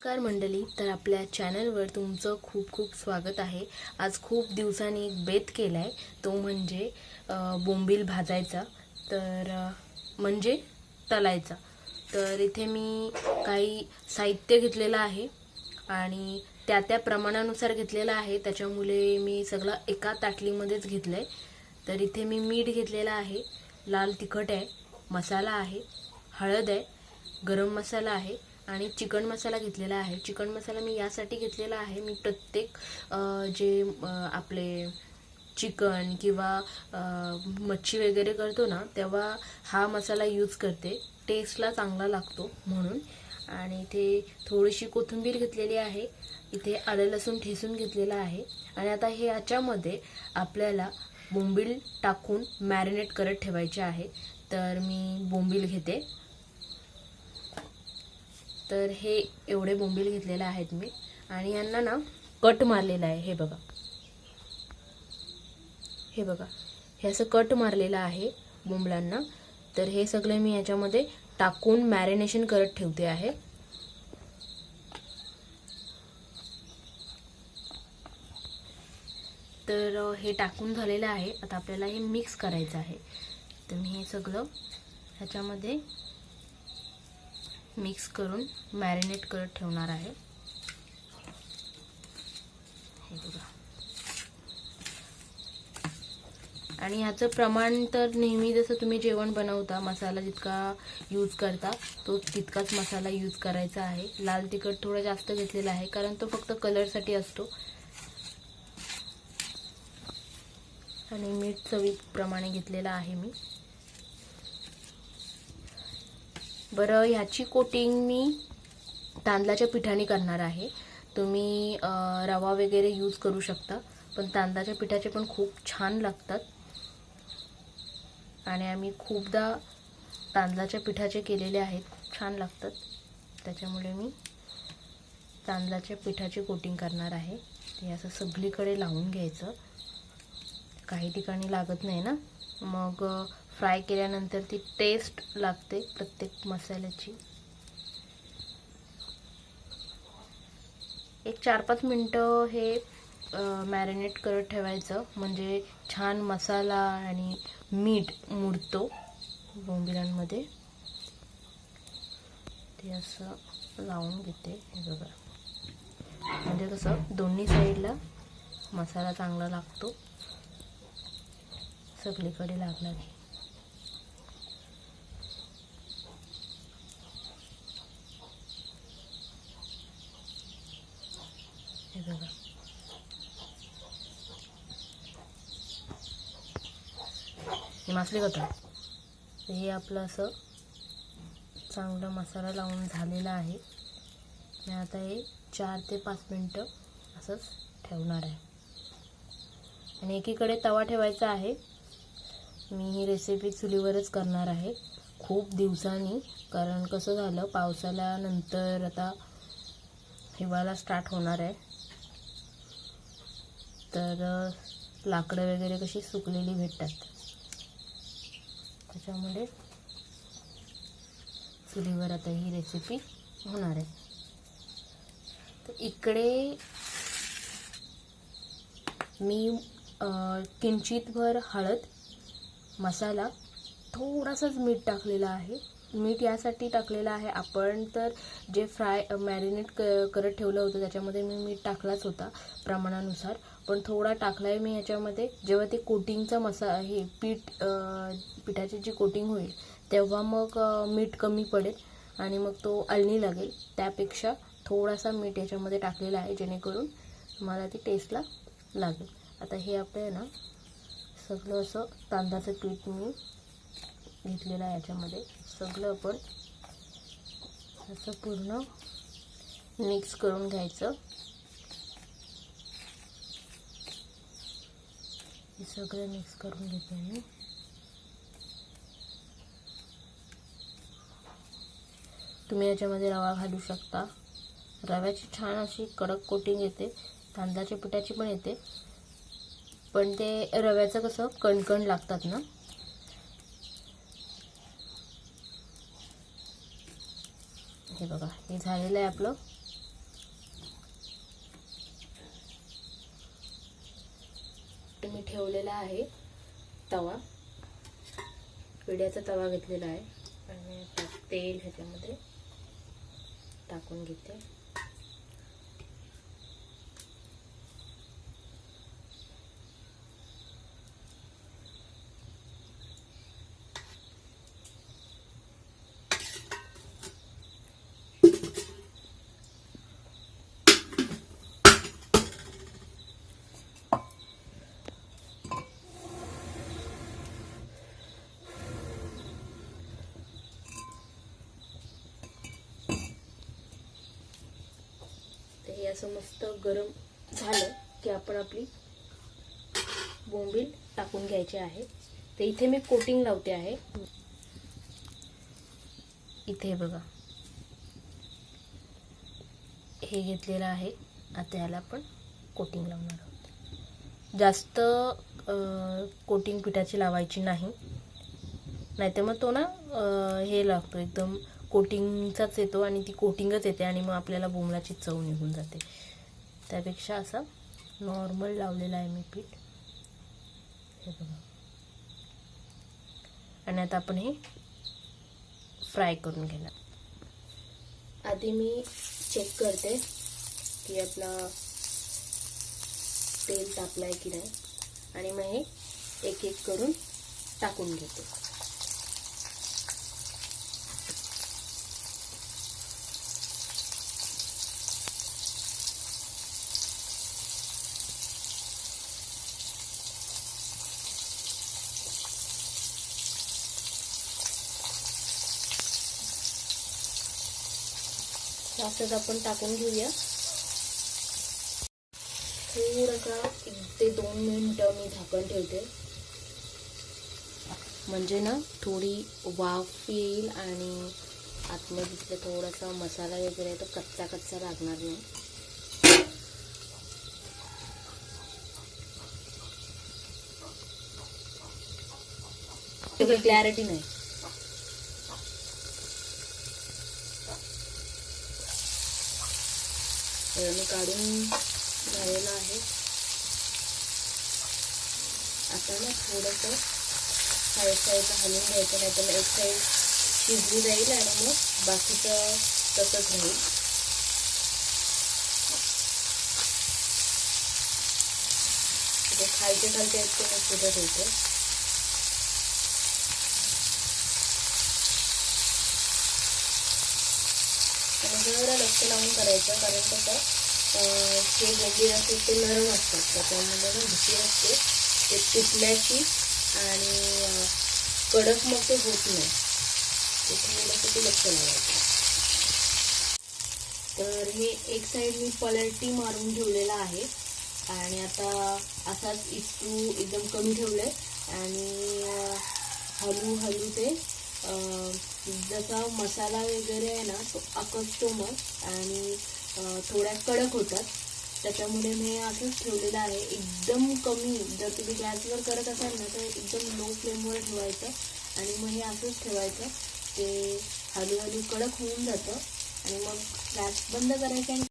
नमस्कार मंडळी, तर आपल्या चॅनलवर तुमचं खूप खूप स्वागत आहे। आज खूप दिवसांनी एक बेत केलाय, तो म्हणजे बोंबील भाजायचा, तर म्हणजे तळायचा। तर इथे मी काही साहित्य घेतलेलं आहे आणि त्या प्रमाणानुसार घेतलेलं आहे, त्याच्यामुळे मी सगळं एका ताटलीमध्येच घेतलंय। तर इथे मी मीठ घेतलेलं आहे, लाल तिखट आहे, मसाला आहे, हळद आहे, गरम मसाला आहे आणि चिकन मसाला घेतलेला आहे। चिकन मसाला मी यासाठी घेतलेला आहे, मी प्रत्येक जे आपले चिकन किंवा मच्छी वगैरे करतो ना, तेव्हा हा मसाला यूज करते, टेस्टला चांगला लागतो म्हणून। आणि इथे थोडीशी कोथिंबीर घेतलेली आहे, इथे आलं लसूण ठेचून घेतलेला आहे। आणि आता हे याच्यामध्ये आपल्याला बोंबील टाकून मॅरिनेट करत ठेवायचे आहे। तर मी बोंबील घेते, तर हे एवढे बोंबील घेतलेले आहेत मी, आणि यांना ना कट मारलेला आहे। हे बघा, हे बघा, हे असं कट मारलेलं आहे बोंबलांना। तर हे सगळे मी याच्यामध्ये टाकून मॅरिनेशन करत ठेवते आहे। तर हे टाकून झालेलं आहे, आता आपल्याला हे मिक्स करायचं आहे। तर मी हे सगळं ह्याच्यामध्ये मिक्स करून मॅरिनेट करत ठेवणार आहे। हे बघा, आणि ह्याचं प्रमाण तर नेहमी जसं तुम्ही जेवण बनवता, मसाला जितका यूज करता तो तितकाच मसाला यूज करायचा आहे। लाल तिखट थोडं जास्त घेतलेला आहे, कारण तो फक्त कलरसाठी असतो, आणि मीठ चवीप्रमाणे घेतलेला आहे मी। बरं, ह्याची कोटिंग मी तांदळाच्या पिठाने करणार आहे। तुम्ही रवा वगैरे यूज करू शकता, पण तांदळाच्या पिठाचे पण खूप छान लागतात, आणि आम्ही खूपदा तांदळाच्या पिठाचे केलेले आहेत, खूप छान लागतात। त्याच्यामुळे मी तांदळाच्या पिठाची कोटिंग करणार आहे। ते असं सगळीकडे लावून घ्यायचं, काही ठिकाणी लागत नाही ना, मग फ्राय केल्यानंतर ती टेस्ट लागते प्रत्येक मसाल्याची। एक 4-5 मिनटं हे मॅरिनेट करत ठेवायचं, म्हणजे छान मसाला आणि मीठ मुरतो बोंबिलांमध्ये। ते असं लावून घेते, हे बघा, म्हणजे कसं दोन्ही साईडला मसाला चांगला लागतो, सगळीकडे लागला की। हे बघा, हे मासले होतं, हे आपलं असं चांगलं मसाला लावून झालेला आहे। मी आता हे 4 ते 5 मिनटं असंच ठेवणार आहे, आणि एकीकडे तवा ठेवायचा आहे। मी ही रेसिपी चुलीवरच करणार आहे खूप दिवसांनी, कारण कसं झालं, पावसाळ्यानंतर आता हिवाळा स्टार्ट होणार आहे, तर लाकडं वगैरे कशी सुकलेली भेटतात, त्याच्यामुळे चुलीवर आता ही रेसिपी होणार आहे। तर इकडे मी किंचितभर हळद, मसाला, थोडासाच मीठ टाकलेला आहे। मीठ यासाठी टाकलेलं आहे, आपण तर जे मॅरिनेट करत ठेवलं होतं त्याच्यामध्ये मी मीठ टाकलाच होता प्रमाणानुसार, पण थोडा टाकला आहे मी याच्यामध्ये। जेव्हा ते कोटिंगचा हे पिठाची जी कोटिंग होईल, तेव्हा मग मीठ कमी पडेल आणि मग तो अळणी लागेल, त्यापेक्षा थोडासा मीठ याच्यामध्ये टाकलेला आहे, जेणेकरून मला ती टेस्टला लागेल। आता हे आपलं ना सगळं असं तांदळाचं पीठ मी घेतलेलं आहे, याच्यामध्ये सगळं आपण असं पूर्ण मिक्स करून घ्यायचं। हे सगळं मिक्स करून घेते मी। तुम्ही याच्यामध्ये रवा घालू शकता, रव्याची छान अशी कडक कोटिंग येते, तांदळाच्या पिठाची पण येते, पण ते रव्याचं कसं कणकण लागतात ना। हे बघा, हे झालेलं आहे आपलं ठेवलेला आहे तवा, विड्याचा तवा घेतलेला आहे आणि आता तेल ह्याच्यामध्ये टाकून घेते. हे असं मस्त गरम झालं की आपण आपली बोंबील टाकून घ्यायचे आहे. तर इथे मी कोटिंग लावते आहे. इथे बघा हे घेतलेलं आहे. आता याला आपण कोटिंग लावणार आहोत. जास्त कोटिंग पिठाची लावायची नाही, नाहीतर मग तो ना हे लागतो, एकदम कोटिंगचाच येतो आणि ती कोटिंगच येते आणि मग आपल्याला बोंबलाची चव निघून जाते. त्यापेक्षा असा नॉर्मल लावलेला आहे मी पीठ. हे बघा. आणि आता आपण हे फ्राय करून घेणार. आधी मी चेक करते की आपला तेल तापलाय की नाही आणि मग हे एक एक करून टाकून घेते. असंच आपण टाकून घेऊया. थोडासा 1 ते 2 मिनिटं मी झाकण ठेवते, म्हणजे ना थोडी वाफ येईल आणि आतमध्ये थोडासा मसाला वगैरे तो कच्चा कच्चा लागणार नाही. क्लॅरिटी नाही. मी काढून झालेला आहे. आता ना थोडंसं साईडला हलवून घ्यायचं, नाही तर एक साईड शिजली जाईल आणि मग बाकीचं तसंच राहील. खालचे खालचे आहेत ते शिजत होते. आणि जरा लक्ष लावून करायचं, कारण कसं जे बोंबील असते ते नरम असतात, त्याच्यामुळे ना भीती असते ते तुटल्याची आणि कडक मग ते होत नाही. त्याच्यामुळे ते लक्ष लावायचं. तर हे एक साईड मी पलटी मारून ठेवलेला आहे आणि आता असाच इस्क्रू एकदम कमी ठेवले आणि हलू ते जसा मसाला वगैरे आहे ना तो आकसतो मग आणि थोड्या कडक होतात. त्याच्यामुळे मी असंच ठेवलेलं आहे. एकदम कमी, जर तुम्ही गॅसवर करत असाल ना तर एकदम लो फ्लेमवर ठेवायचं आणि मग हे असंच ठेवायचं. ते हळूहळू कडक होऊन जातं आणि मग गॅस बंद करायचं.